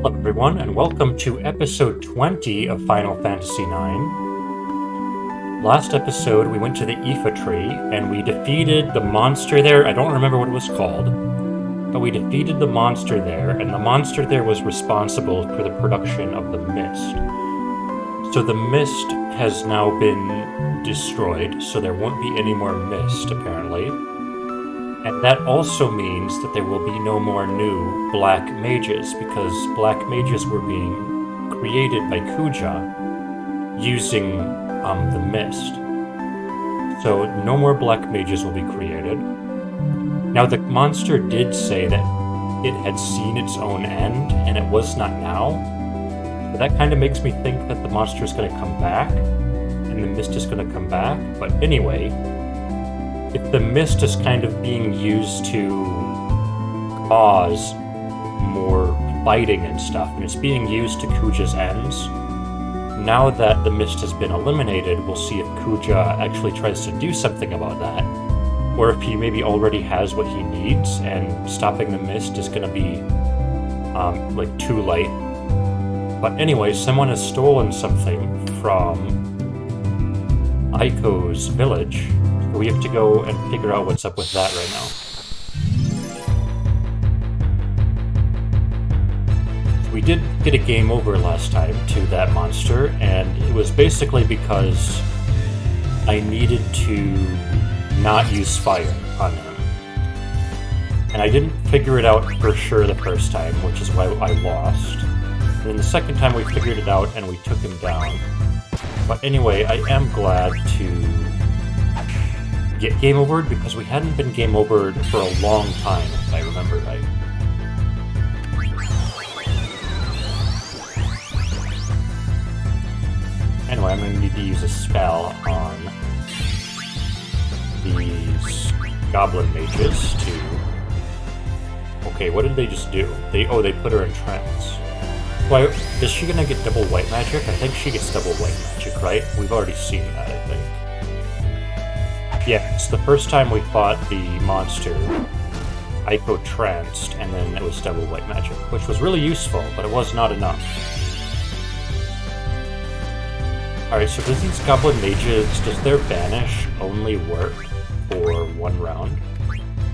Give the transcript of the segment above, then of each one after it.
Hello everyone, and welcome to episode 20 of Final Fantasy IX. Last episode, we went to the Aoife tree, and we defeated the monster there. I don't remember what it was called, but we defeated the monster there, and the monster there was responsible for the production of the mist. So the mist has now been destroyed, so there won't be any more mist, apparently. And that also means that there will be no more new black mages, because black mages were being created by Kuja using the mist. So no more black mages will be created. Now the monster did say that it had seen its own end, and it was not now. But that kind of makes me think that the monster is going to come back, and the mist is going to come back. But anyway, if the mist is kind of being used to cause more fighting and stuff, and it's being used to Kuja's ends, now that the mist has been eliminated, we'll see if Kuja actually tries to do something about that, or if he maybe already has what he needs, and stopping the mist is going to be, too late. But anyway, someone has stolen something from Aiko's village. We have to go and figure out what's up with that right now. So we did get a game over last time to that monster, and it was basically because I needed to not use fire on him. And I didn't figure it out for sure the first time, which is why I lost. And then the second time we figured it out and we took him down. But anyway, I am glad to get game overed, because we hadn't been game overed for a long time, if I remember right. Anyway, I'm going to need to use a spell on these goblin mages to... Okay, what did they just do? They put her in trance. Why, is she going to get double white magic? I think she gets double white magic, right? We've already seen that, I think. Yeah, it's the first time we fought the monster, Aiko tranced, and then it was double white magic, which was really useful, but it was not enough. Alright, so does these goblin mages, does their banish only work for one round?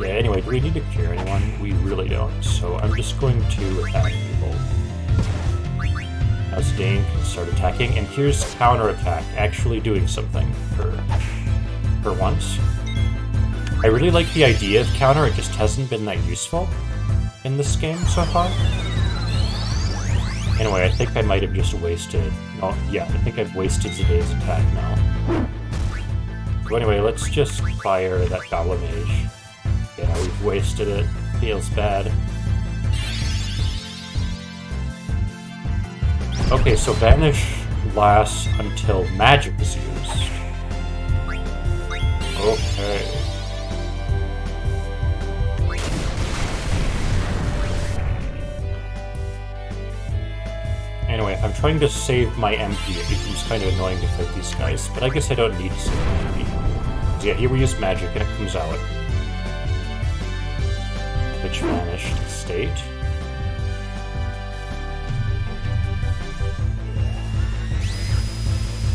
Yeah, anyway, do we need to cure anyone? We really don't, so I'm just going to attack people. Now Zidane can start attacking, and here's counterattack, actually doing something for once. I really like the idea of counter, it just hasn't been that useful in this game so far. Anyway, I think I might have just wasted... Oh, yeah, I think I've wasted Zidane's attack now. So anyway, let's just fire that Goblin Mage. Yeah, we've wasted it. Feels bad. Okay, so Banish lasts until magic is used. Okay. Anyway, if I'm trying to save my MP, it becomes kind of annoying to fight these guys, but I guess I don't need to save my MP. So yeah, here we use magic and it comes out. Which vanished state.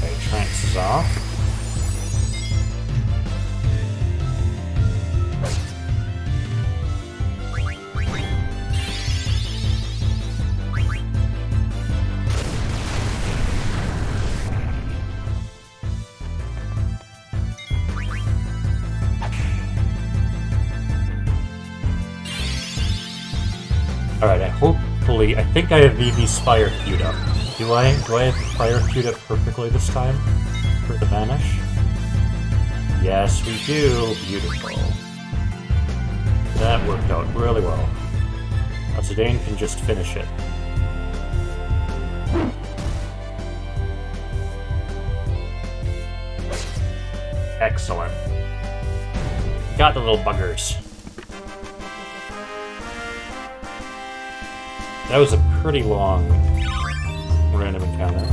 Okay, trance is off. Alright, I think I have Vivi's fire queued up. Do I have the fire queued up perfectly this time? For the Vanish? Yes, we do. Beautiful. That worked out really well. Now Zidane can just finish it. Excellent. Got the little buggers. That was a pretty long random encounter.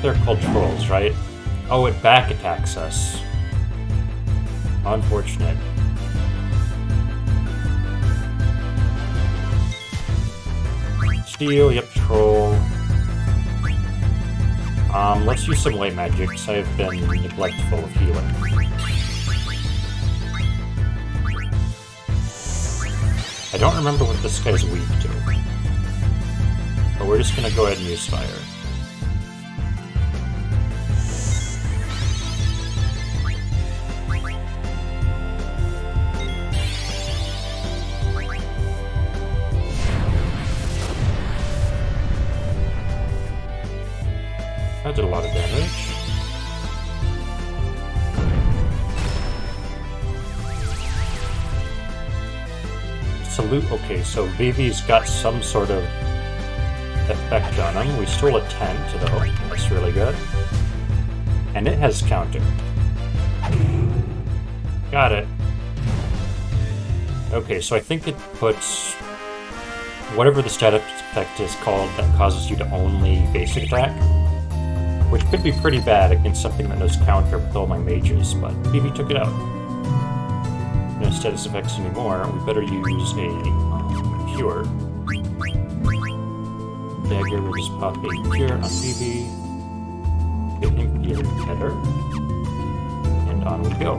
think they're called trolls, right? Oh, it back attacks us. Unfortunate. Steel, yep, troll. Let's use some light magic, because I've been neglectful of healing. I don't remember what this guy's weak to. But we're just gonna go ahead and use fire. That did a lot of damage. Salute. Okay, so Vivi's got some sort of effect on him. We stole a tent, though. That's really good. And it has counter. Got it. Okay, so I think it puts whatever the status effect is called that causes you to only basic attack. Which could be pretty bad against something that knows counter with all my mages, but Vivi took it out. No status effects anymore. We better use a cure. Dagger will just pop a cure on Vivi. Get him feeling better. And on we go.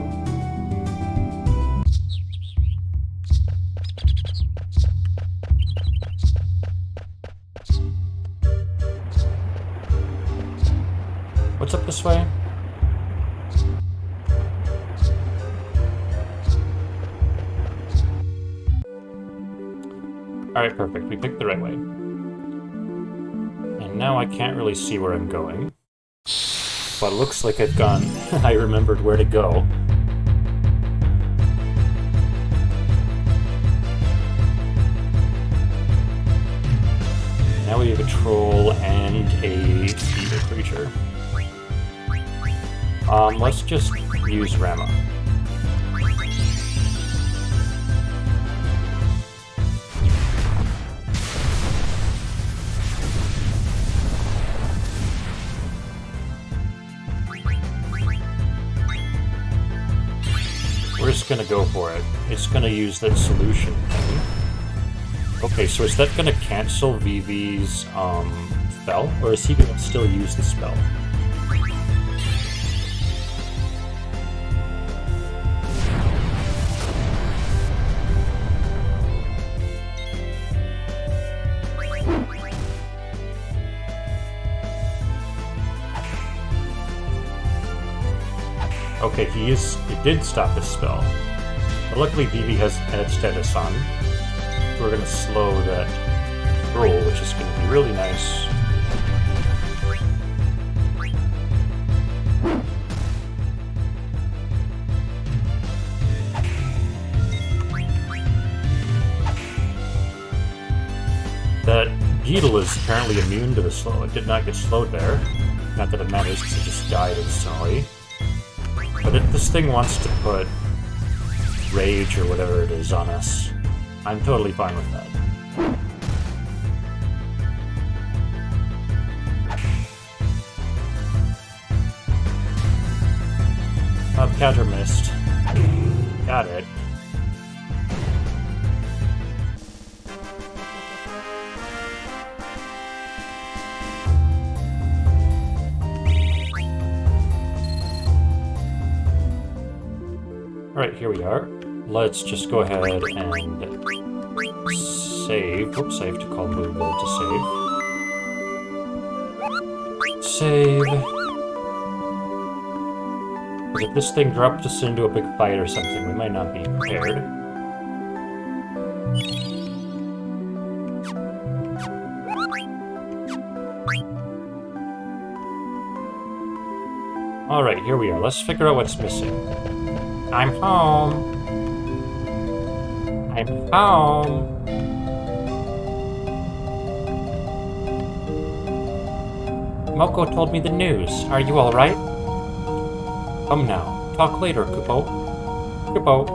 What's up this way? Alright, perfect. We picked the right way. And now I can't really see where I'm going. But it looks like I've gone... I remembered where to go. Now we have a troll and a beetle creature. Let's just use Rama. We're just gonna go for it. It's gonna use that solution thing. Okay, so is that gonna cancel Vivi's spell? Or is he gonna still use the spell? Okay, he did stop his spell. But luckily Vivi has edge status on. So we're gonna slow that roll, which is gonna be really nice. That beetle is apparently immune to the slow. It did not get slowed there. Not that it matters because it just died instantly. But if this thing wants to put rage or whatever it is on us, I'm totally fine with that. Counter missed. Got it. Alright, here we are. Let's just go ahead and save. Oops, I have to call move to save. Save. Because if this thing dropped us into a big fight or something, we might not be prepared. Alright, here we are. Let's figure out what's missing. I'm home. I'm home. Moko told me the news. Are you alright? Come now. Talk later, Kupo. Kupo.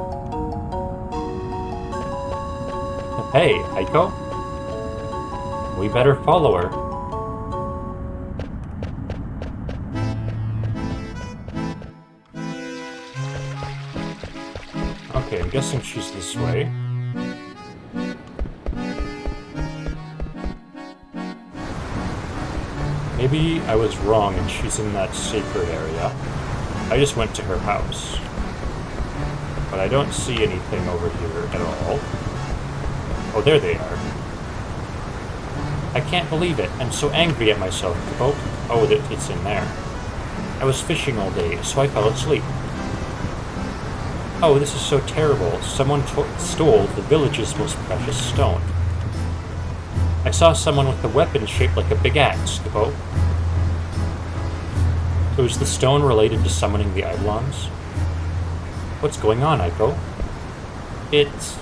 Hey, Aiko. We better follow her. Okay, I'm guessing she's this way. Maybe I was wrong and she's in that sacred area. I just went to her house. But I don't see anything over here at all. Oh, there they are. I can't believe it. I'm so angry at myself. Oh, it's in there. I was fishing all day, so I fell asleep. Oh, this is so terrible. Someone stole the village's most precious stone. I saw someone with a weapon shaped like a big axe, So is the stone related to summoning the Eidolons? What's going on, Aiko? It's...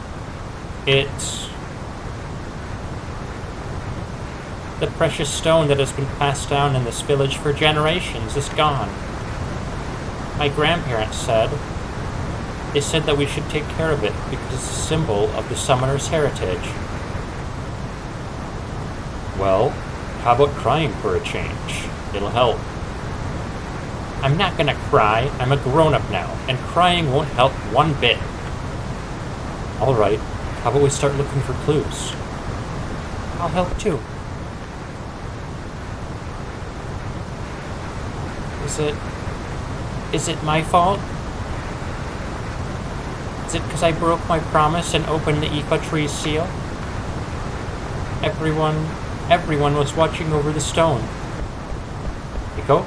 The precious stone that has been passed down in this village for generations is gone. My grandparents said... They said that we should take care of it because it's a symbol of the summoner's heritage. Well, how about crying for a change? It'll help. I'm not gonna cry. I'm a grown-up now, and crying won't help one bit. Alright, how about we start looking for clues? I'll help too. Is it my fault? Is it because I broke my promise and opened the Ifa tree's seal? Everyone was watching over the stone. Miko?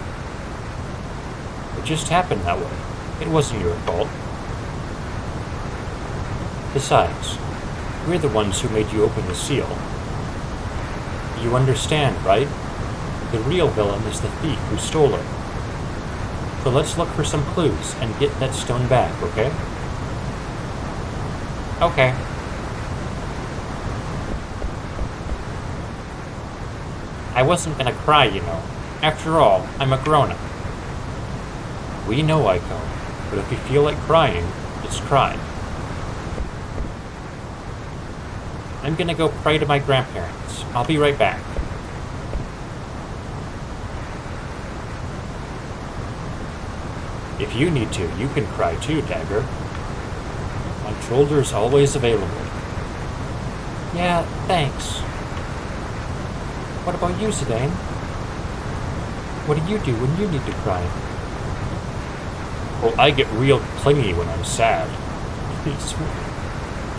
It just happened that way. It wasn't your fault. Besides, we're the ones who made you open the seal. You understand, right? The real villain is the thief who stole it. So let's look for some clues and get that stone back, okay? Okay. I wasn't gonna cry, you know. After all, I'm a grown-up. We know, Aiko, but if you feel like crying, just cry. I'm gonna go pray to my grandparents. I'll be right back. If you need to, you can cry too, Dagger. My shoulder's always available. Yeah, thanks. What about you, Zidane? What do you do when you need to cry? Well, I get real clingy when I'm sad.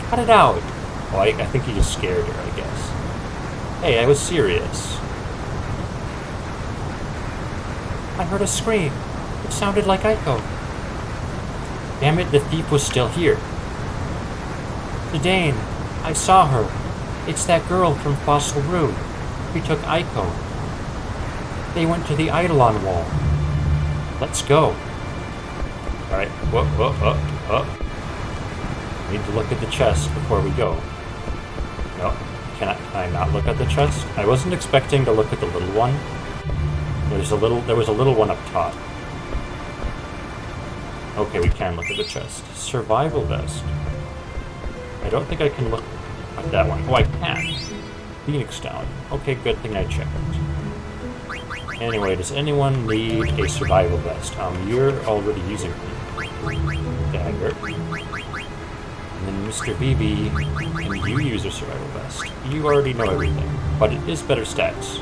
Cut it out. Well, I think he just scared her, I guess. Hey, I was serious. I heard a scream. It sounded like Aiko. Damn it, the thief was still here. Zidane, I saw her. It's that girl from Fossil Rue. We took Aiko. They went to the Eidolon wall. Let's go. Alright, whoa. Need to look at the chest before we go. No, can I not look at the chest? I wasn't expecting to look at the little one. There was a little one up top. Okay, we can look at the chest. Survival vest. I don't think I can look at that one. Oh, I can. Phoenix down. Okay, good thing I checked. Anyway, does anyone need a survival vest? You're already using one. Dagger. And then Mr. BB, can you use a survival vest? You already know everything, but it is better stats.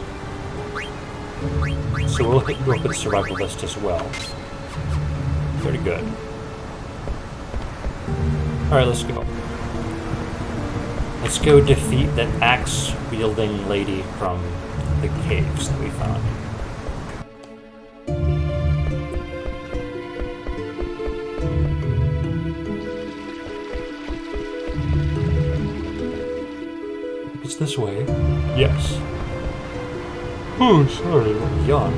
So we'll look at survival vest as well. Pretty good. Alright, let's go. Let's go defeat that axe-wielding lady from the caves that we found. It's this way. Yes. Oh, sorry, yawn.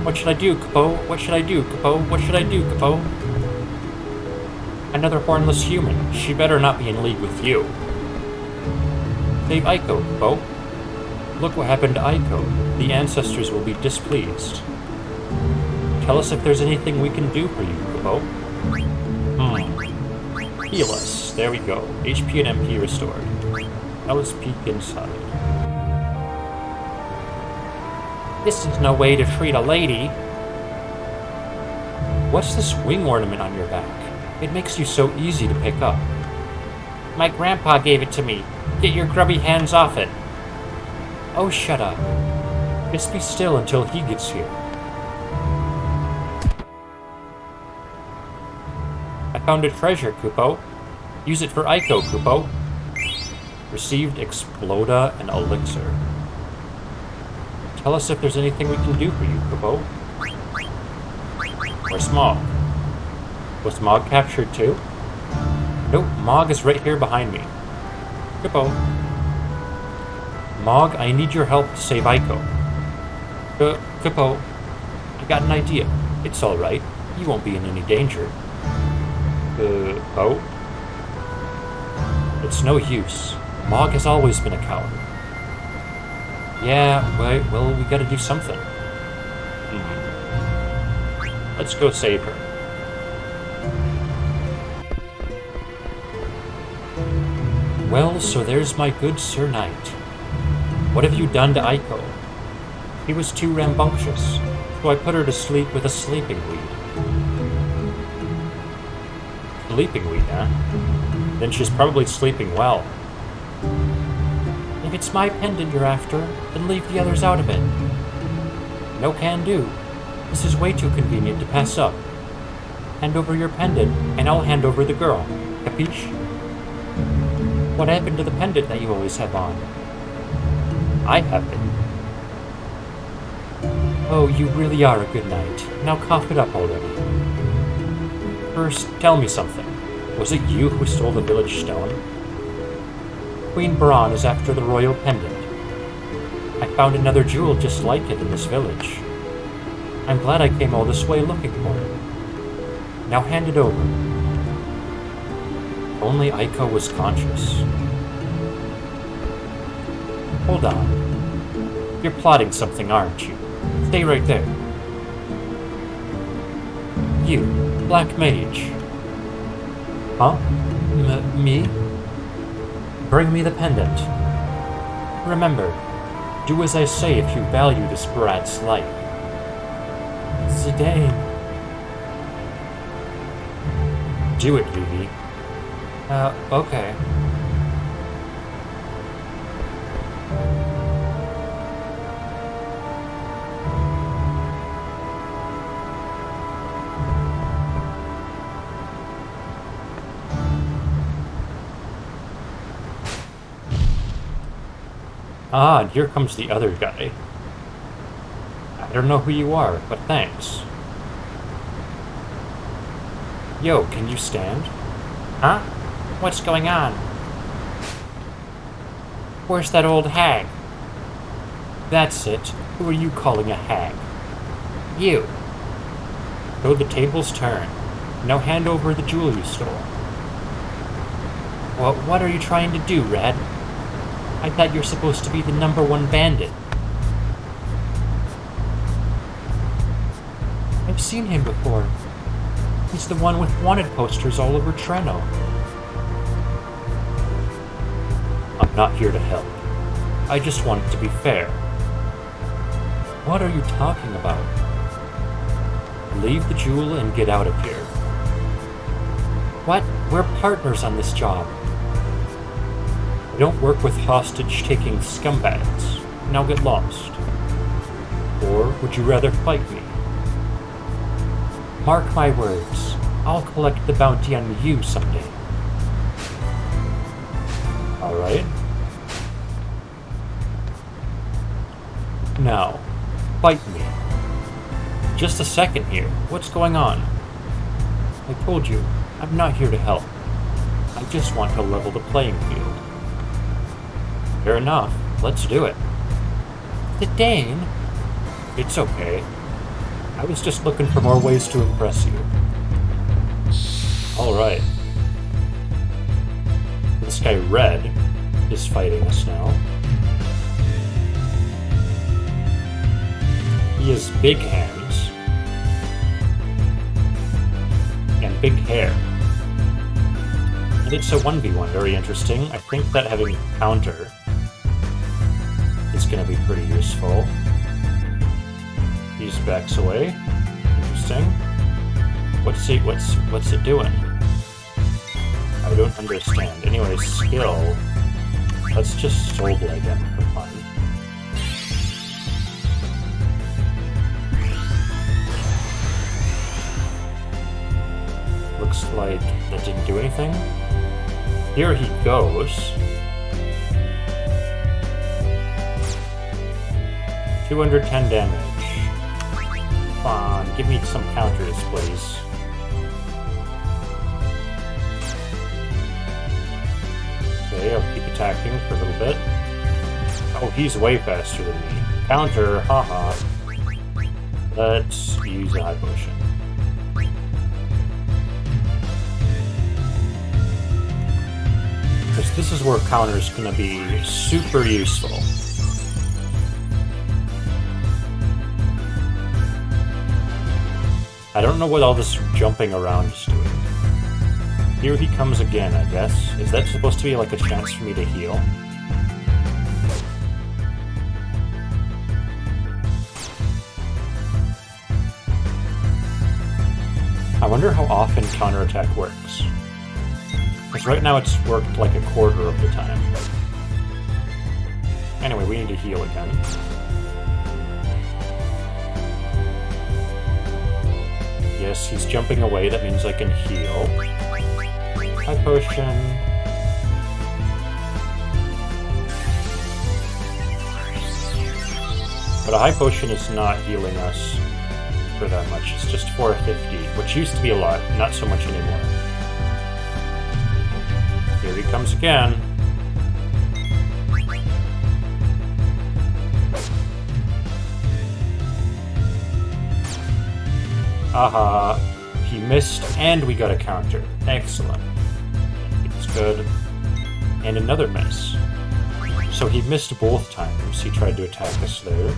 What should I do, Kapo? What should I do, Kapo? What should I do, Kapo? Another hornless human. She better not be in league with you. Save Aiko, Kapo. Look what happened to Aiko. The ancestors will be displeased. Tell us if there's anything we can do for you, Kapo. Heal us. There we go. HP and MP restored. Now let's peek inside. This is no way to treat a lady. What's this wing ornament on your back? It makes you so easy to pick up. My grandpa gave it to me. Get your grubby hands off it. Oh, shut up. Just be still until he gets here. I found a treasure, Kupo. Use it for Aiko, Kupo. Received Exploda and Elixir. Tell us if there's anything we can do for you, Kupo. Or Smog. Was Smog captured too? Nope, Mog is right here behind me. Kupo. Mog, I need your help to save Aiko. Kupo, I got an idea. It's alright. You won't be in any danger. Oh? It's no use. Mog has always been a coward. Yeah, well, we gotta do something. Let's go save her. Well, so there's my good Sir Knight. What have you done to Aiko? He was too rambunctious, so I put her to sleep with a sleeping weed. Sleeping weed, huh? Then she's probably sleeping well. If it's my pendant you're after, then leave the others out of it. No can do. This is way too convenient to pass up. Hand over your pendant, and I'll hand over the girl. Capiche? What happened to the pendant that you always have on? I have it. Oh, you really are a good knight. Now cough it up already. First, tell me something. Was it you who stole the village stone? Queen Braun is after the royal pendant. I found another jewel just like it in this village. I'm glad I came all this way looking for it. Now hand it over. Only Aiko was conscious. Hold on. You're plotting something, aren't you? Stay right there. You, Black Mage. Huh? Me? Bring me the pendant. Remember, do as I say if you value this brat's life. Zidane. Do it, Vivi. Okay. Ah, and here comes the other guy. I don't know who you are, but thanks. Yo, can you stand? Huh? What's going on? Where's that old hag? That's it. Who are you calling a hag? You. So the tables turn. Now hand over the jewel you stole. Well, what are you trying to do, Red? I thought you're supposed to be the #1 bandit. I've seen him before. He's the one with wanted posters all over Treno. I'm not here to help. I just want it to be fair. What are you talking about? Leave the jewel and get out of here. What? We're partners on this job. I don't work with hostage-taking scumbags. Now get lost. Or would you rather fight me? Mark my words. I'll collect the bounty on you someday. Alright. Now, fight me. Just a second here. What's going on? I told you, I'm not here to help. I just want to level the playing field. Fair enough. Let's do it. Zidane? It's okay. I was just looking for more ways to impress you. Alright. This guy Red is fighting us now. He has big hands. And big hair. And it's a 1v1, very interesting. I think that having counter is going to be pretty useful. He backs away. Interesting. What's it doing? I don't understand. Anyway, skill. Let's just Soul Blade him for fun. Looks like that didn't do anything. Here he goes. 210 damage. Come on, give me some counters, please. Okay, I'll keep attacking for a little bit. Oh, he's way faster than me. Counter, haha. Let's use a high potion. Because this is where counter's gonna be super useful. I don't know what all this jumping around is doing. Here he comes again, I guess. Is that supposed to be like a chance for me to heal? I wonder how often counterattack works. Because right now it's worked like a quarter of the time. Anyway, we need to heal again. Yes, he's jumping away, that means I can heal. High potion. But a high potion is not healing us for that much. It's just 450, which used to be a lot, not so much anymore. Here he comes again. Aha, he missed and we got a counter. Excellent. It's good. And another miss. So he missed both times. He tried to attack us there.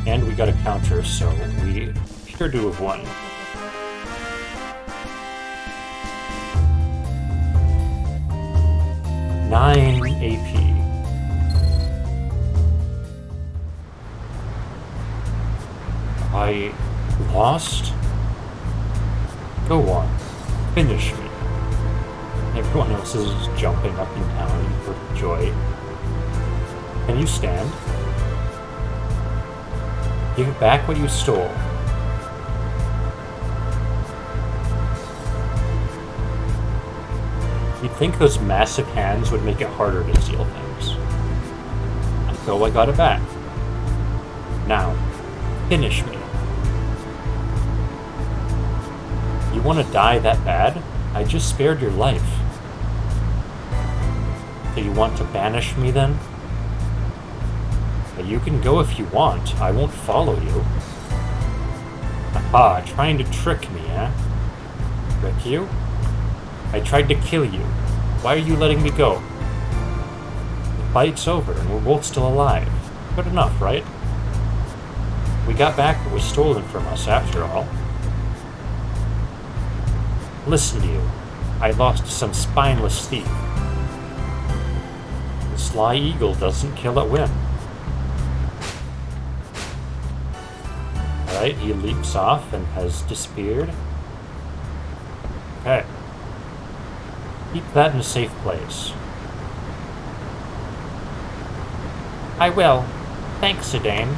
And we got a counter, so we appear to have won. Nine AP. I lost? Go on. Finish me. Everyone else is jumping up and down for joy. Can you stand? Give back what you stole. You'd think those massive hands would make it harder to steal things. So I got it back. Now, finish me. You want to die that bad? I just spared your life. Do you want to banish me then? You can go if you want. I won't follow you. Aha, trying to trick me, eh? Trick you? I tried to kill you. Why are you letting me go? The fight's over and we're both still alive. Good enough, right? We got back what was stolen from us after all. Listen to you. I lost to some spineless thief. The sly eagle doesn't kill at whim. Alright, he leaps off and has disappeared. Okay. Keep that in a safe place. I will. Thanks, Adamant.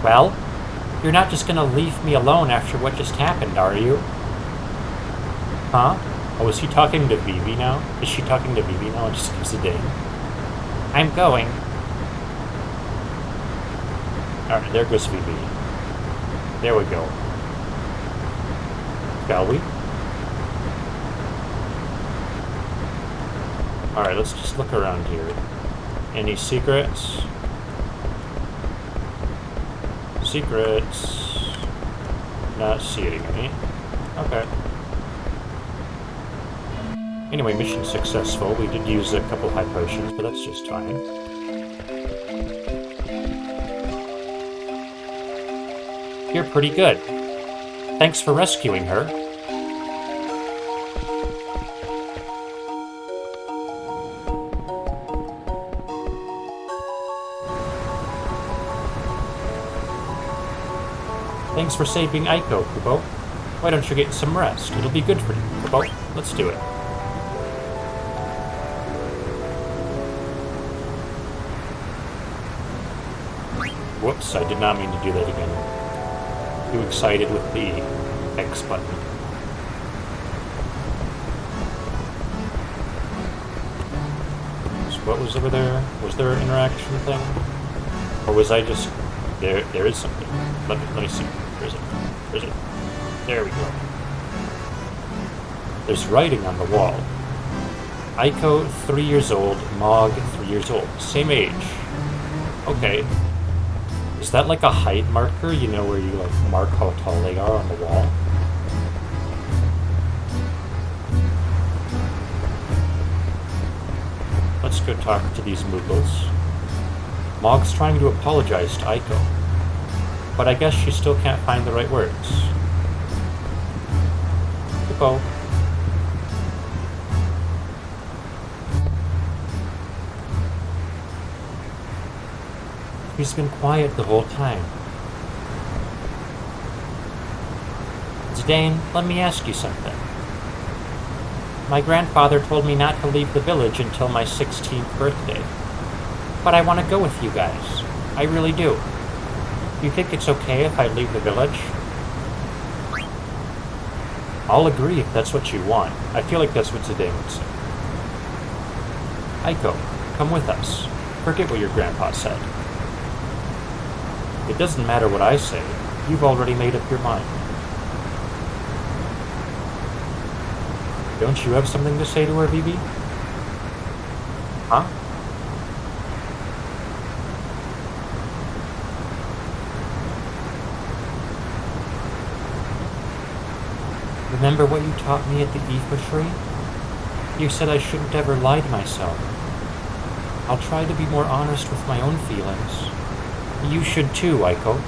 Well? You're not just gonna leave me alone after what just happened, are you? Huh? Oh, is he talking to Vivi now? Is she talking to Vivi now and just gives a ding? I'm going. Alright, there goes Vivi. There we go. Shall we? Alright, let's just look around here. Any secrets? Secrets. Not seeing any. Okay. Anyway, mission successful. We did use a couple high potions, but that's just fine. You're pretty good. Thanks for rescuing her. Thanks for saving Aiko, Kubo. Why don't you get some rest? It'll be good for you. Well, let's do it. Whoops, I did not mean to do that again. Too excited with the X button. So what was over there? Was there an interaction thing? Or was I just... There is something. Let me see. Where is it? Where is it? There we go. There's writing on the wall. Aiko, 3 years old. Mog, 3 years old. Same age. Okay. Is that like a height marker? You know, where you like mark how tall they are on the wall? Let's go talk to these Moogles. Mog's trying to apologize to Aiko, but I guess she still can't find the right words. Hippo. He's been quiet the whole time. Zidane, let me ask you something. My grandfather told me not to leave the village until my 16th birthday. But I want to go with you guys. I really do. Do you think it's okay if I leave the village? I'll agree if that's what you want. I feel like that's what Zidane would say. Aiko, come with us. Forget what your grandpa said. It doesn't matter what I say. You've already made up your mind. Don't you have something to say to her, Vivi? Huh? Remember what you taught me at the Aoife tree? You said I shouldn't ever lie to myself. I'll try to be more honest with my own feelings. You should too, Aiko.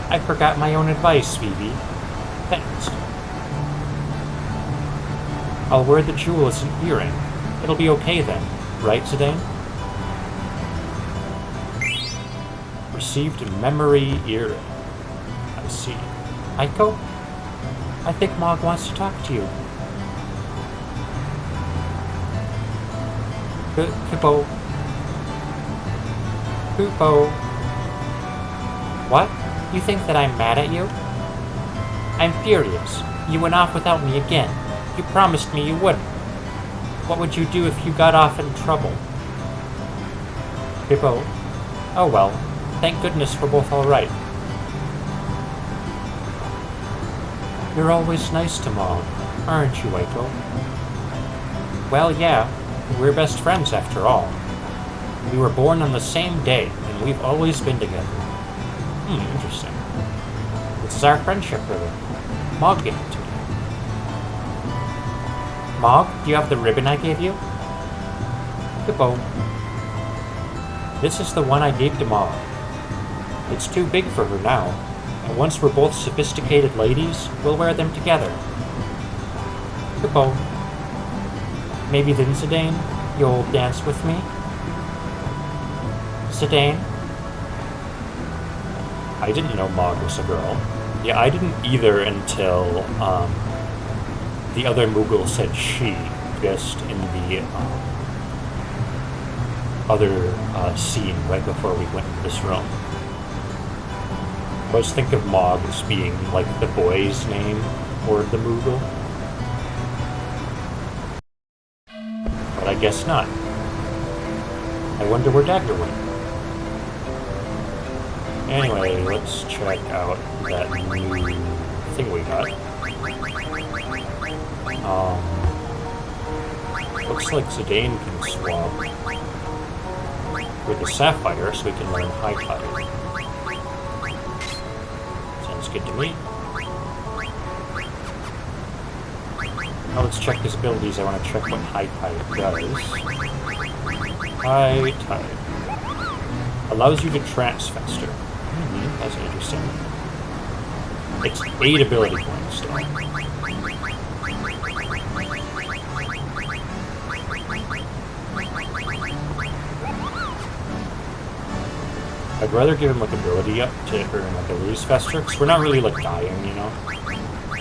I forgot my own advice, Vivi. Thanks. I'll wear the jewel as an earring. It'll be okay then, right, Zidane? Received a memory earring. I see. Aiko? I think Mog wants to talk to you. Hippo. Hippo. What? You think that I'm mad at you? I'm furious. You went off without me again. You promised me you wouldn't. What would you do if you got off in trouble? Hippo. Oh well. Thank goodness we're both alright. You're always nice to Mog, aren't you, Aiko? Well, yeah. We're best friends after all. We were born on the same day, and we've always been together. Interesting. This is our friendship ribbon. Mog gave it to me. Mog, do you have the ribbon I gave you? Hippo. This is the one I gave to Mog. It's too big for her now, and once we're both sophisticated ladies, we'll wear them together. Hippo. Maybe then, Zidane, you'll dance with me? Zidane? I didn't know Mog was a girl. Yeah, I didn't either until the other Moogle said she, just in the other scene right before we went into this room. I always think of Mog as being like the boy's name or the Moogle. But I guess not. I wonder where Dagger went. Anyway, let's check out that new thing we got. Looks like Zidane can swap with the Sapphire so we can learn High Tide. Sounds good to me. Now let's check his abilities. I want to check what High Tide does. High Tide allows you to trance faster. That's interesting. It's 8 ability points though. I I'd rather give him like ability up to earn like abilities faster, because we're not really like dying, you know?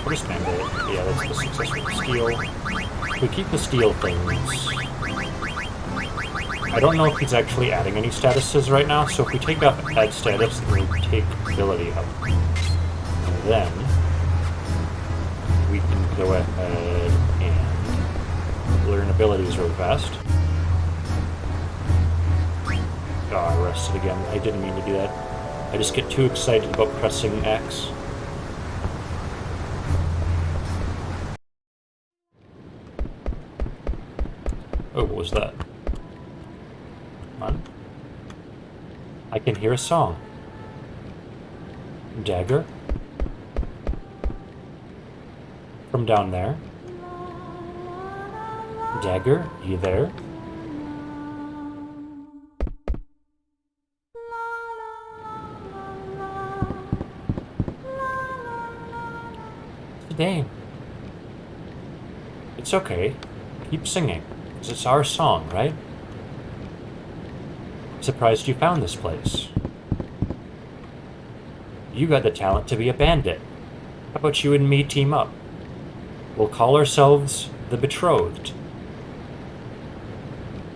We'll just spend it. Yeah, that's the success with the steel. If we keep the steel things. I don't know if he's actually adding any statuses right now, so if we take up add status, then we take ability up. And then we can go ahead and learn abilities real fast. Oh, I rested again. I didn't mean to do that. I just get too excited about pressing X. Oh, what was that? Come on. I can hear a song. Dagger? From down there? Dagger, you there? Dane. It's okay. Keep singing, because it's our song, right? Surprised you found this place. You got the talent to be a bandit. How about you and me team up? We'll call ourselves the Betrothed.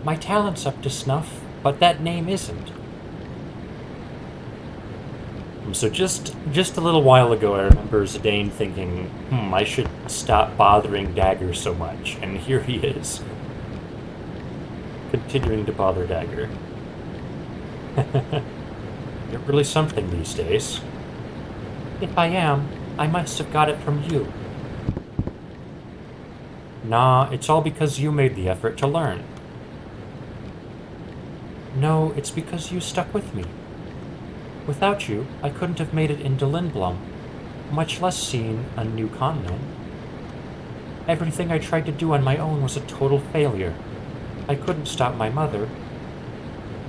My talent's up to snuff, but that name isn't. So just a little while ago, I remember Zidane thinking, I should stop bothering Dagger so much, and here he is. Continuing to bother Dagger. You're really something these days. If I am, I must have got it from you. Nah, it's all because you made the effort to learn. No, it's because you stuck with me. Without you, I couldn't have made it into Lindblom, much less seen a new continent. Everything I tried to do on my own was a total failure. I couldn't stop my mother.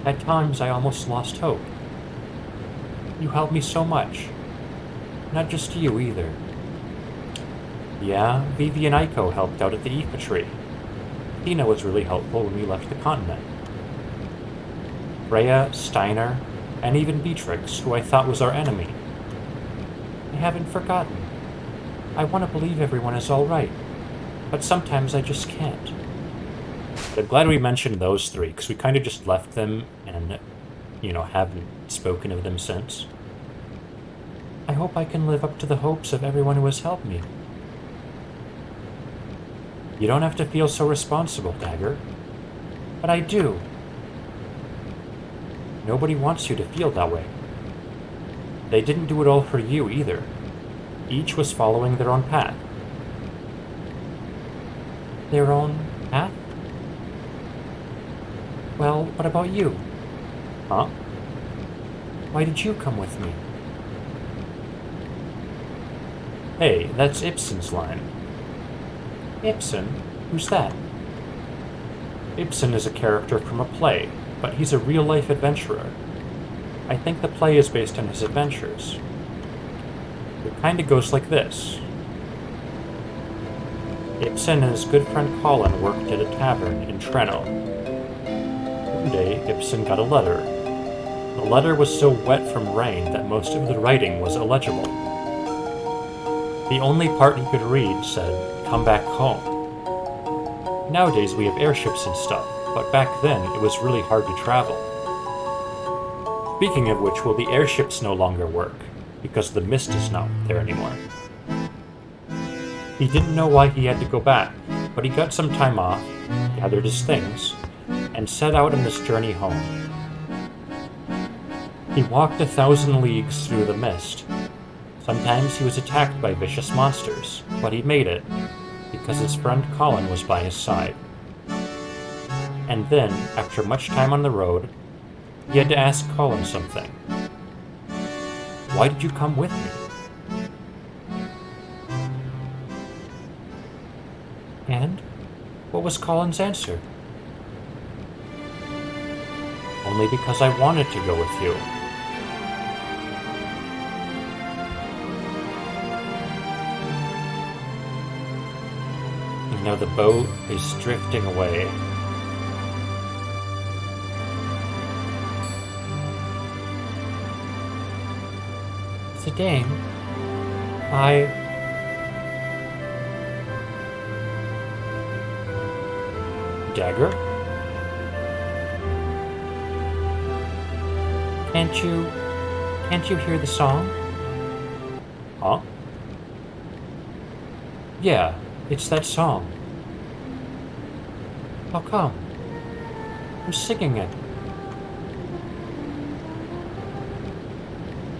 At times, I almost lost hope. You helped me so much. Not just you, either. Yeah, Vivi and Aiko helped out at the Aoife tree. Tina was really helpful when we left the continent. Freya, Steiner, and even Beatrix, who I thought was our enemy. I haven't forgotten. I want to believe everyone is all right, but sometimes I just can't. I'm glad we mentioned those three, because we kind of just left them and, haven't spoken of them since. I hope I can live up to the hopes of everyone who has helped me. You don't have to feel so responsible, Dagger. But I do. Nobody wants you to feel that way. They didn't do it all for you, either. Each was following their own path. Their own path? Well, what about you? Huh? Why did you come with me? Hey, that's Ibsen's line. Ibsen? Who's that? Ibsen is a character from a play, but he's a real-life adventurer. I think the play is based on his adventures. It kinda goes like this. Ibsen and his good friend Colin worked at a tavern in Treno. One day, Ibsen got a letter. The letter was so wet from rain that most of the writing was illegible. The only part he could read said, "Come back home." Nowadays we have airships and stuff, but back then it was really hard to travel. Speaking of which, will the airships no longer work, because the mist is not there anymore. He didn't know why he had to go back, but he got some time off, gathered his things, and set out on this journey home. He walked 1,000 leagues through the mist. Sometimes he was attacked by vicious monsters, but he made it, because his friend Colin was by his side. And then, after much time on the road, he had to ask Colin something. Why did you come with me? And what was Colin's answer? Only because I wanted to go with you. And now the boat is drifting away. Dame, I... Dagger? Can't you hear the song? Huh? Yeah, it's that song. How come? Who's singing it?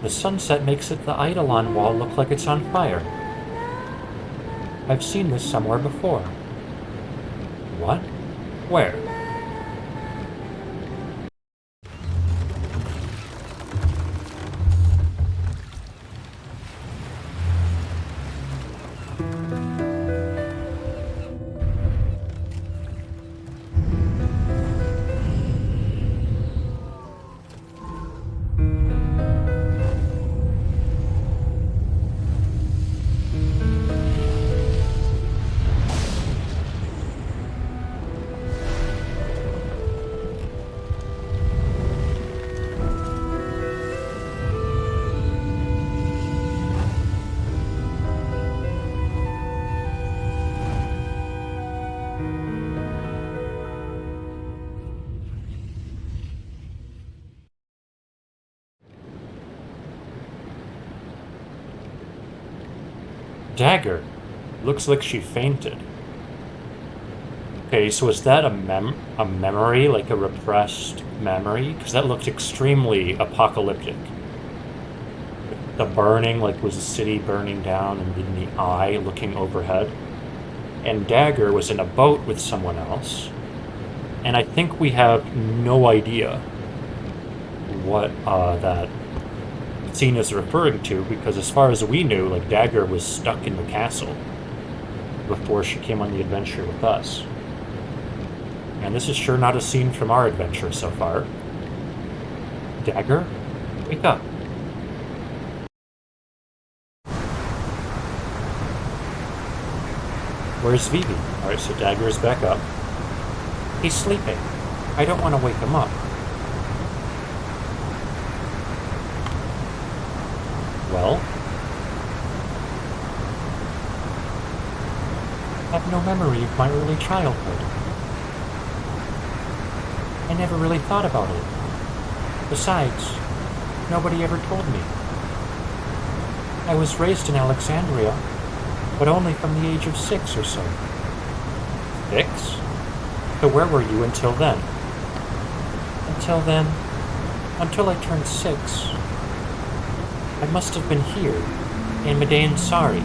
The sunset makes it the Eidolon wall look like it's on fire. I've seen this somewhere before. What? Where? Dagger. Looks like she fainted. Okay, so is that a memory, like a repressed memory? Because that looked extremely apocalyptic. The burning, like was a city burning down, and then the eye looking overhead. And Dagger was in a boat with someone else. And I think we have no idea what that scene is referring to, because as far as we knew, like, Dagger was stuck in the castle before she came on the adventure with us. And this is sure not a scene from our adventure so far. Dagger, wake up. Where's Vivi? Alright, so Dagger is back up. He's sleeping. I don't want to wake him up. Well? I have no memory of my early childhood. I never really thought about it. Besides, nobody ever told me. I was raised in Alexandria, but only from the age of 6 or so. 6? So where were you until then? Until I turned 6. I must have been here, in Medain Sari.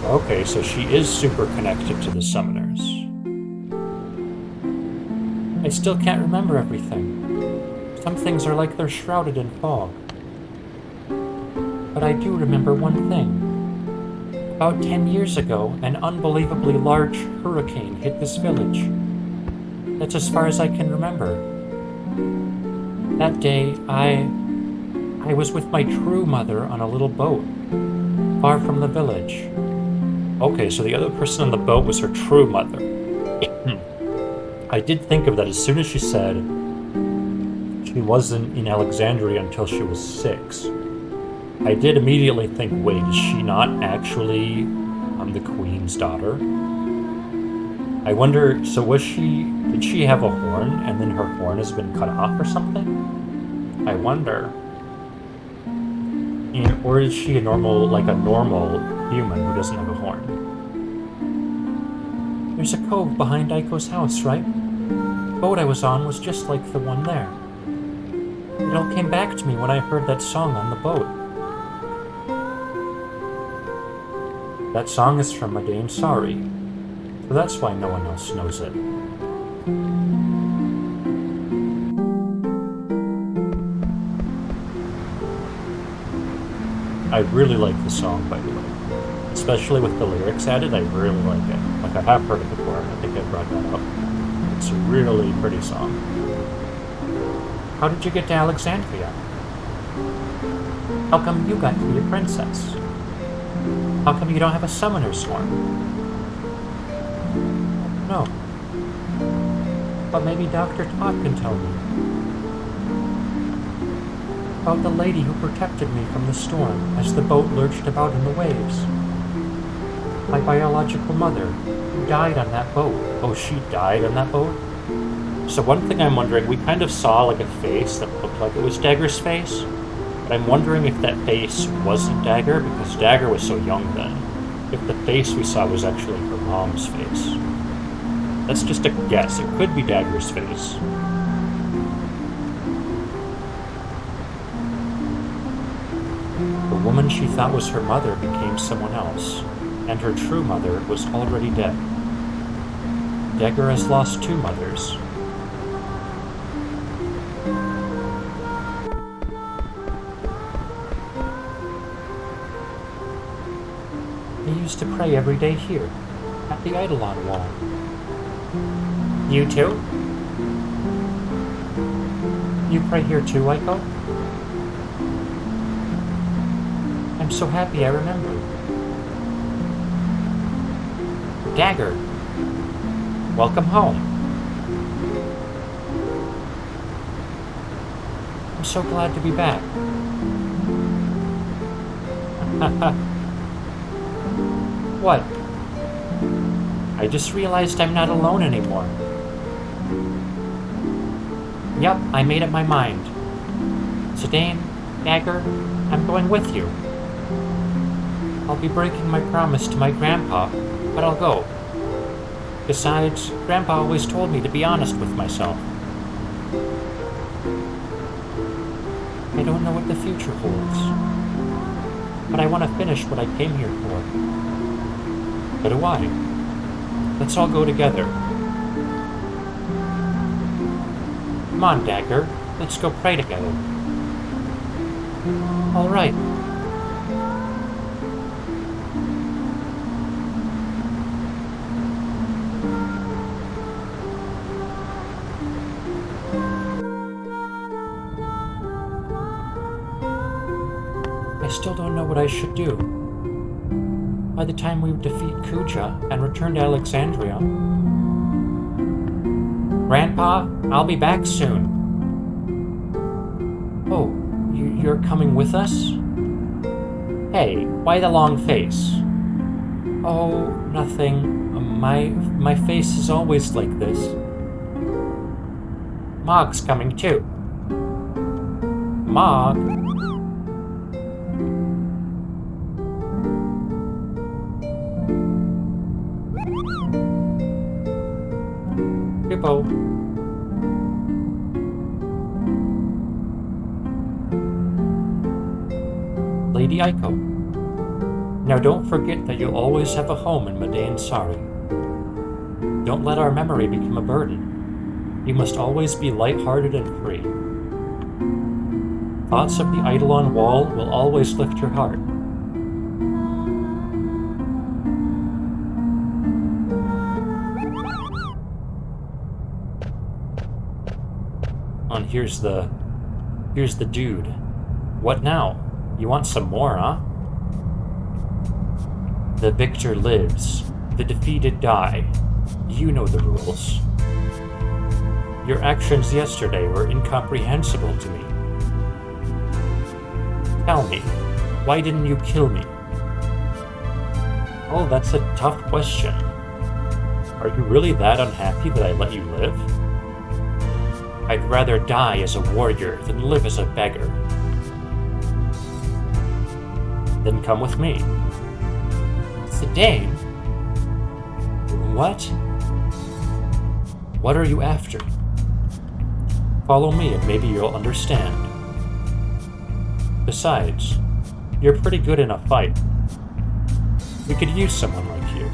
Okay, so she is super connected to the summoners. I still can't remember everything. Some things are like they're shrouded in fog. But I do remember one thing. About 10 years ago, an unbelievably large hurricane hit this village. That's as far as I can remember. That day, I was with my true mother on a little boat, far from the village. Okay, so the other person on the boat was her true mother. I did think of that as soon as she said she wasn't in Alexandria until she was 6. I did immediately think, wait, is she not actually the queen's daughter? I wonder, so did she have a horn and then her horn has been cut off or something? I wonder. Or is she a normal human who doesn't have a horn? There's a cove behind Aiko's house, right? The boat I was on was just like the one there. It all came back to me when I heard that song on the boat. That song is from Medain Sari, so that's why no one else knows it. I really like the song, by the way. Especially with the lyrics added, I really like it. Like, I have heard it before, I think I brought that up. It's a really pretty song. How did you get to Alexandria? How come you got to be a princess? How come you don't have a summoner's horn? No. But maybe Dr. Todd can tell me. About the lady who protected me from the storm as the boat lurched about in the waves. My biological mother, who died on that boat. Oh, she died on that boat? So one thing I'm wondering, we kind of saw like a face that looked like it was Dagger's face, but I'm wondering if that face wasn't Dagger, because Dagger was so young then. If the face we saw was actually her mom's face. That's just a guess. It could be Dagger's face. The woman she thought was her mother became someone else, and her true mother was already dead. Dagger has lost two mothers. I used to pray every day here, at the Eidolon wall. You too? You pray here too, Aiko? I'm so happy I remember. Dagger, welcome home. I'm so glad to be back. What? I just realized I'm not alone anymore. Yep, I made up my mind. Zidane, Dagger, I'm going with you. I'll be breaking my promise to my grandpa, but I'll go. Besides, Grandpa always told me to be honest with myself. I don't know what the future holds, but I want to finish what I came here for. So do I. Let's all go together. Come on, Dagger. Let's go pray together. All right. I still don't know what I should do. By the time we defeat Kuja and return to Alexandria... Grandpa, I'll be back soon. Oh, you're coming with us? Hey, why the long face? Oh, nothing. My face is always like this. Mog's coming too. Mog? Hippo. Lady Aiko. Now don't forget that you'll always have a home in Madain Sari. Don't let our memory become a burden. You must always be light-hearted and free. Thoughts of the Eidolon wall will always lift your heart. And here's the dude. What now? You want some more, huh? The victor lives. The defeated die. You know the rules. Your actions yesterday were incomprehensible to me. Tell me, why didn't you kill me? Oh, that's a tough question. Are you really that unhappy that I let you live? I'd rather die as a warrior than live as a beggar. Then come with me. Zidane? What? What are you after? Follow me and maybe you'll understand. Besides, you're pretty good in a fight. We could use someone like you.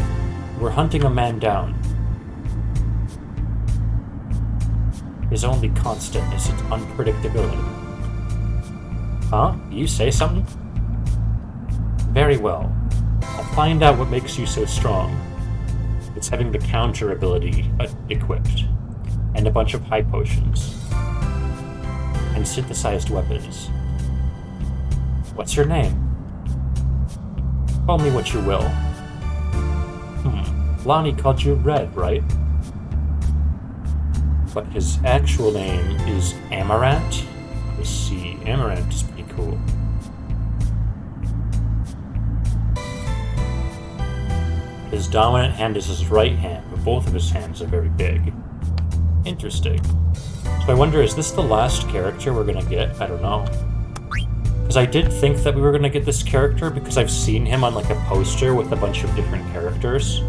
We're hunting a man down. His only constant is its unpredictability. Huh? You say something? Very well. I'll find out what makes you so strong. It's having the counter ability equipped, and a bunch of high potions, and synthesized weapons. What's your name? Call me what you will. Lonnie called you Red, right? But his actual name is Adamant? the sea. Adamant is pretty cool. His dominant hand is his right hand, but both of his hands are very big. Interesting. So I wonder, is this the last character we're gonna get? I don't know. Because I did think that we were gonna get this character because I've seen him on like a poster with a bunch of different characters.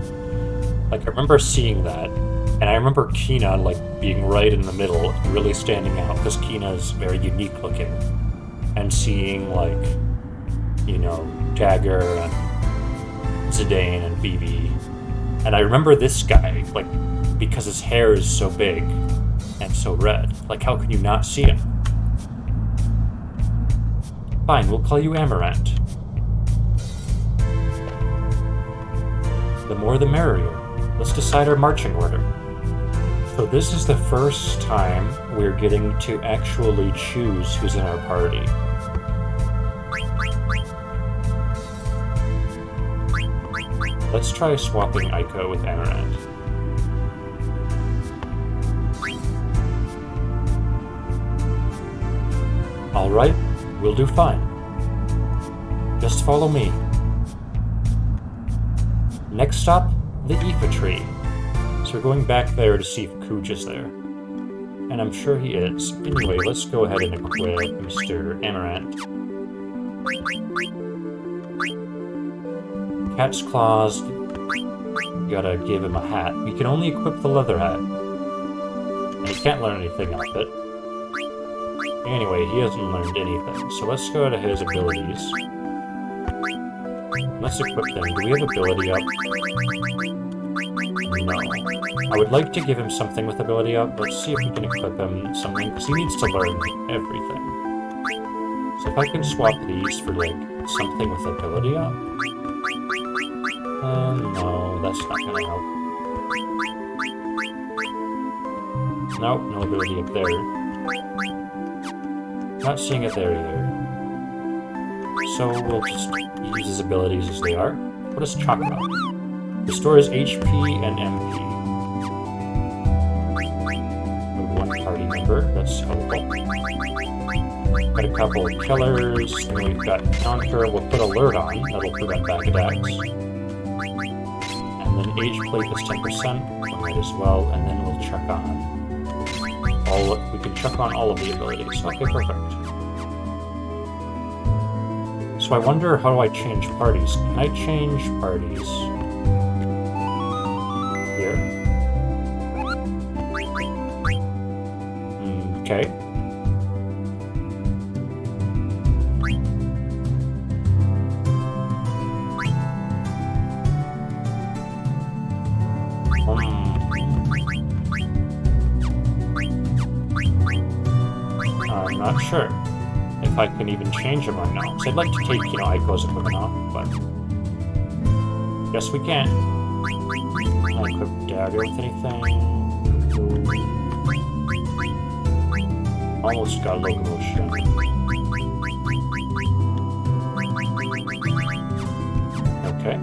Like I remember seeing that, and I remember Kina like being right in the middle, really standing out because Kina is very unique looking. And seeing like, you know, Dagger and Zidane and BB. And I remember this guy, like, because his hair is so big and so red. Like, how can you not see him? Fine, we'll call you Adamant. The more the merrier. Let's decide our marching order. So this is the first time we're getting to actually choose who's in our party. Let's try swapping Aiko with Adamant. Alright, we'll do fine. Just follow me. Next stop, the Aoife tree. So we're going back there to see if Kuj is there. And I'm sure he is. Anyway, let's go ahead and equip Mr. Adamant. Cat's claws, gotta give him a hat. We can only equip the leather hat. And he can't learn anything off it. Anyway, he hasn't learned anything. So let's go to his abilities. Let's equip them. Do we have ability up? No. I would like to give him something with ability up. Let's see if we can equip him something, because he needs to learn everything. So if I can swap these for, like, something with ability up. No, that's not gonna help. Nope, no ability up there. Not seeing it there either. So we'll just use his abilities as they are. What is Chakra? Restores HP and MP. One party member, that's helpful. Got a couple of killers, and we've got Counter. We'll put Alert on, that'll prevent back attacks. And then Age Plate is 10%, we might as well, and then we'll check on we can check on all of the abilities. Okay, perfect. So I wonder, how do I change parties? Can I change parties? Here. Okay. I'm not sure if I can even change them right now. So I'd like to take, you know, Aiko's equipment off, but guess we can't. Can I equip Dagger with anything? Almost got locomotion. Okay.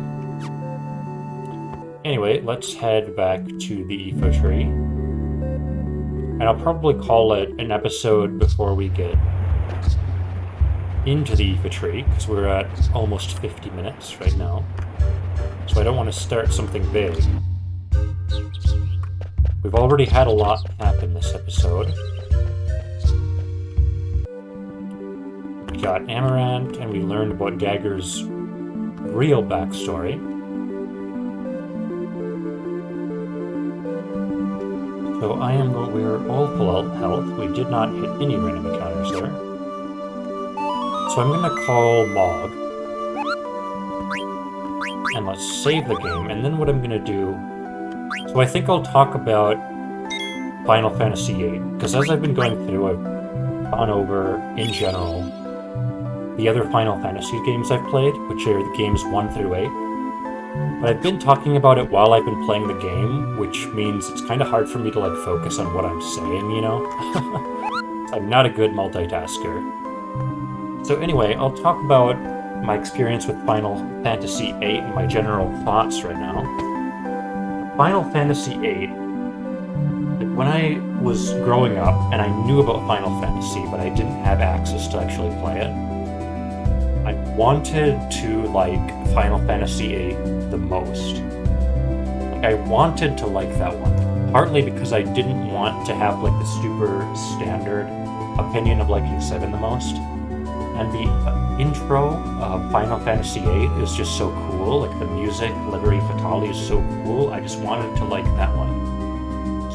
Anyway, let's head back to the Aoife tree. And I'll probably call it an episode before we get into the Aoife tree, because we're at almost 50 minutes right now. So I don't want to start something big. We've already had a lot happen this episode. We got Adamant, and we learned about Dagger's real backstory. So we are all full health. We did not hit any random encounters there. So I'm gonna call Mog. And let's save the game, and then what I'm gonna do... So I think I'll talk about Final Fantasy VIII, because as I've been going through, I've gone over, in general, the other Final Fantasy games I've played, which are the games 1 through 8. But I've been talking about it while I've been playing the game, which means it's kind of hard for me to, like, focus on what I'm saying, you know? I'm not a good multitasker. So anyway, I'll talk about my experience with Final Fantasy VIII and my general thoughts right now. Final Fantasy VIII, when I was growing up and I knew about Final Fantasy, but I didn't have access to actually play it, I wanted to like Final Fantasy VIII the most. Like, I wanted to like that one, partly because I didn't want to have like the super standard opinion of liking 7 the most. And the intro of Final Fantasy VIII is just so cool. Like the music, Liberty Fatale, is so cool. I just wanted to like that one.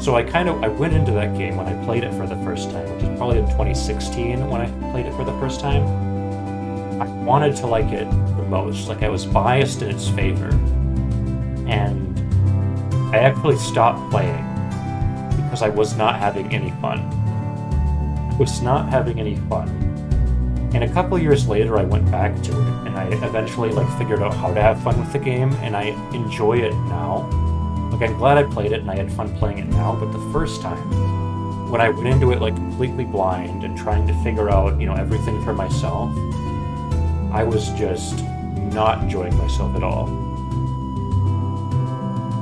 So I went into that game when I played it for the first time, which is probably in 2016 when I played it for the first time. I wanted to like it the most. Like I was biased in its favor. And I actually stopped playing because I was not having any fun. And a couple years later, I went back to it, and I eventually figured out how to have fun with the game, and I enjoy it now. Like, I'm glad I played it, and I had fun playing it now, but the first time, when I went into it completely blind and trying to figure out, everything for myself, I was just not enjoying myself at all.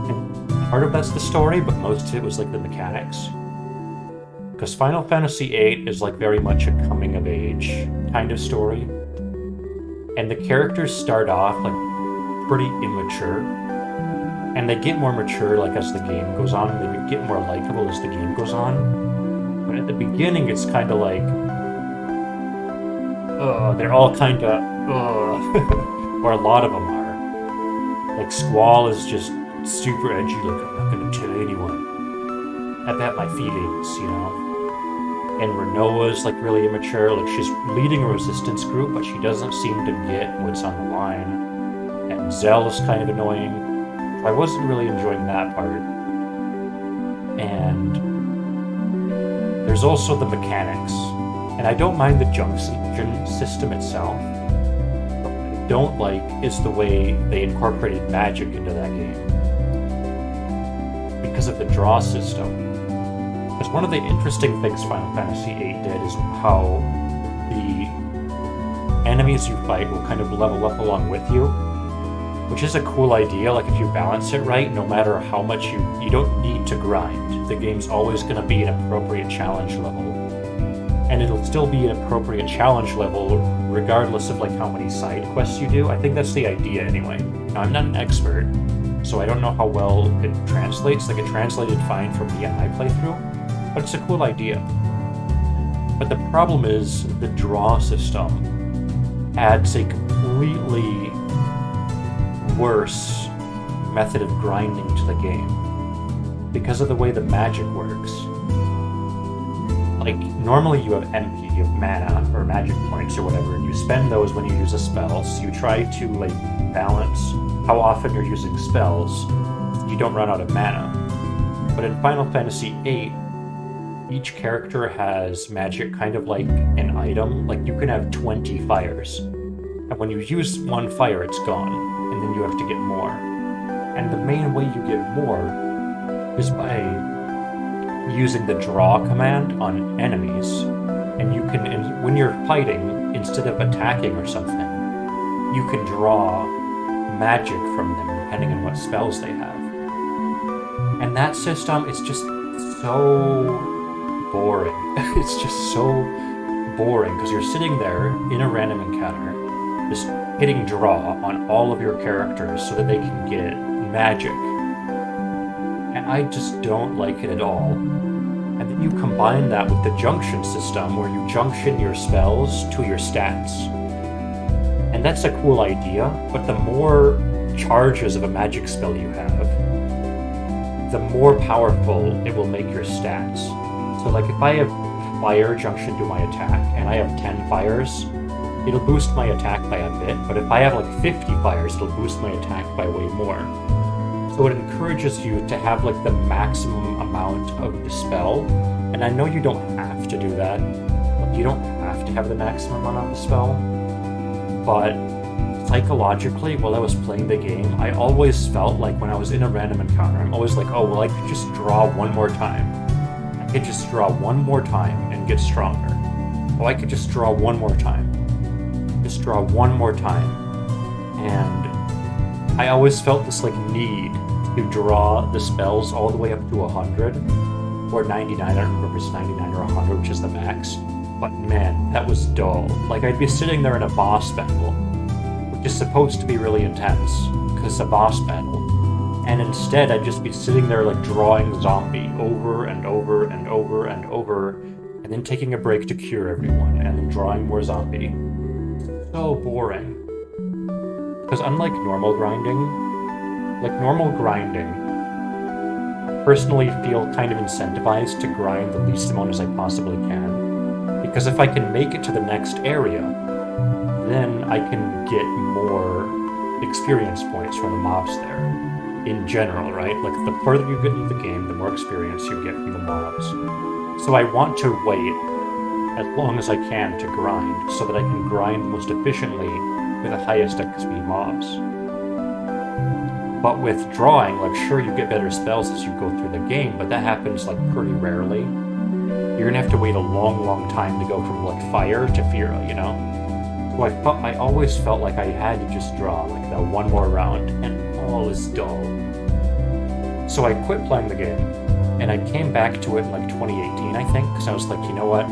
And part of that's the story, but most of it was the mechanics. Because Final Fantasy VIII is very much a coming-of-age kind of story. And the characters start off pretty immature. And they get more mature as the game goes on, and they get more likable as the game goes on. But at the beginning, it's kind of they're all kind of, or a lot of them are. Squall is just super edgy, I'm not going to tell anyone about my feelings, And Renoa's really immature, she's leading a resistance group, but she doesn't seem to get what's on the line. And Zell is kind of annoying. I wasn't really enjoying that part. And there's also the mechanics. And I don't mind the junction system itself. What I don't like is the way they incorporated magic into that game. Because of the draw system. Because one of the interesting things Final Fantasy VIII did is how the enemies you fight will kind of level up along with you, which is a cool idea. If you balance it right, no matter how much you don't need to grind. The game's always going to be an appropriate challenge level. And it'll still be an appropriate challenge level regardless of how many side quests you do. I think that's the idea anyway. Now, I'm not an expert, so I don't know how well it translates. It translated fine for me in my playthrough. But it's a cool idea. But the problem is the draw system adds a completely worse method of grinding to the game because of the way the magic works. Normally you have MP, you have mana or magic points or whatever, and you spend those when you use a spell, so you try to balance how often you're using spells so you don't run out of mana. But in Final Fantasy VIII, each character has magic kind of like an item. You can have 20 fires. And when you use one fire, it's gone. And then you have to get more. And the main way you get more is by using the draw command on enemies. And you can, when you're fighting, instead of attacking or something, you can draw magic from them depending on what spells they have. And that system is just so boring. It's just so boring because you're sitting there in a random encounter just hitting draw on all of your characters so that they can get magic. And I just don't like it at all. And then you combine that with the junction system where you junction your spells to your stats. And that's a cool idea, but the more charges of a magic spell you have, the more powerful it will make your stats. So if I have fire junction to my attack, and I have 10 fires, it'll boost my attack by a bit, but if I have 50 fires, it'll boost my attack by way more. So it encourages you to have the maximum amount of the spell, and I know you don't have to do that. You don't have to have the maximum amount of the spell, but psychologically, while I was playing the game, I always felt when I was in a random encounter, I'm always oh, well, I could just draw one more time. I could just draw one more time and get stronger. Oh, I could just draw one more time. Just draw one more time. And I always felt this need to draw the spells all the way up to 100 or 99, I don't remember if it's 99 or 100, which is the max. But man, that was dull. Like, I'd be sitting there in a boss battle, which is supposed to be really intense, because it's a boss battle. And instead, I'd just be sitting there, like, drawing zombie over and over and over and over, and then taking a break to cure everyone, and then drawing more zombie. So boring. Because unlike normal grinding, personally feel kind of incentivized to grind the least amount as I possibly can. Because if I can make it to the next area, then I can get more experience points from the mobs there. In general, right? Like, the further you get into the game, the more experience you get from the mobs. So I want to wait as long as I can to grind, so that I can grind most efficiently with the highest XP mobs. But with drawing, like, sure, you get better spells as you go through the game, but that happens, like, pretty rarely. You're gonna have to wait a long, long time to go from, like, fire to Fira, you know? So I always felt like I had to just draw, like, that one more round, and all is dull. So I quit playing the game, and I came back to it in, like, 2018, I think, because I was like, you know what?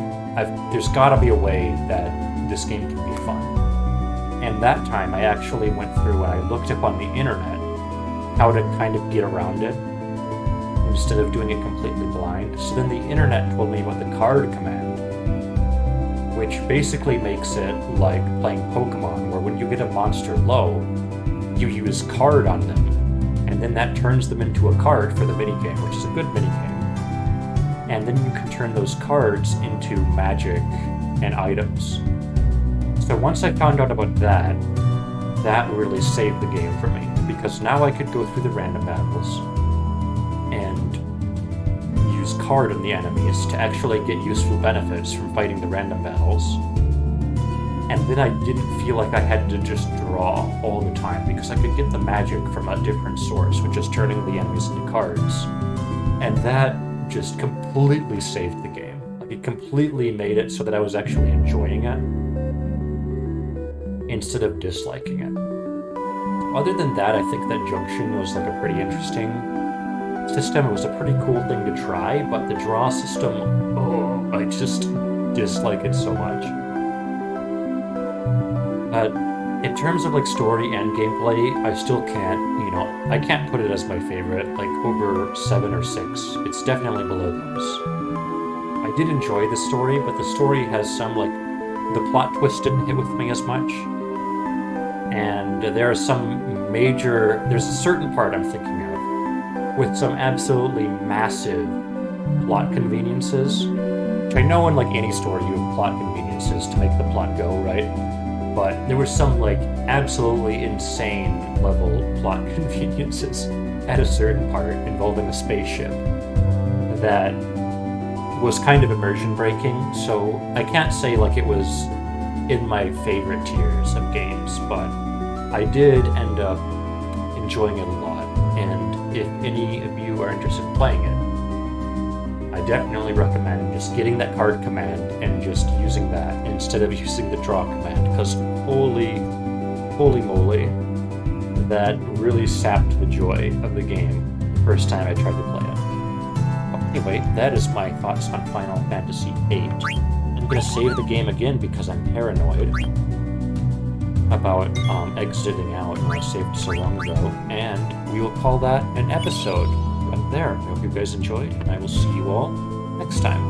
There's gotta be a way that this game can be fun. And that time, I actually went through and I looked up on the internet how to kind of get around it, instead of doing it completely blind. So then the internet told me about the card command, which basically makes it like playing Pokemon, where when you get a monster low, you use card on them, and then that turns them into a card for the minigame, which is a good minigame. And then you can turn those cards into magic and items. So once I found out about that, that really saved the game for me, because now I could go through the random battles and use card on the enemies to actually get useful benefits from fighting the random battles. And then I didn't feel like I had to just draw all the time, because I could get the magic from a different source, which is turning the enemies into cards. And that just completely saved the game. Like, it completely made it so that I was actually enjoying it instead of disliking it. Other than that, I think that Junction was like a pretty interesting system. It was a pretty cool thing to try, but the draw system, I just dislike it so much. In terms of like story and gameplay, I still can't, I can't put it as my favorite, like over 7 or 6. It's definitely below those. I did enjoy the story, but the story has some, like, the plot twist didn't hit with me as much. And there's a certain part I'm thinking of with some absolutely massive plot conveniences. Which I know in like any story you have plot conveniences to make the plot go, right? But there were some like absolutely insane level plot conveniences at a certain part involving a spaceship that was kind of immersion breaking. So I can't say like it was in my favorite tiers of games, but I did end up enjoying it a lot. And if any of you are interested in playing it, I definitely recommend just getting that card command and just using that instead of using the draw command, because holy moly, that really sapped the joy of the game the first time I tried to play it. Anyway, that is my thoughts on Final Fantasy VIII. I'm going to save the game again because I'm paranoid about exiting out when I saved so long ago, and we will call that an episode right there. I hope you guys enjoyed, and I will see you all next time.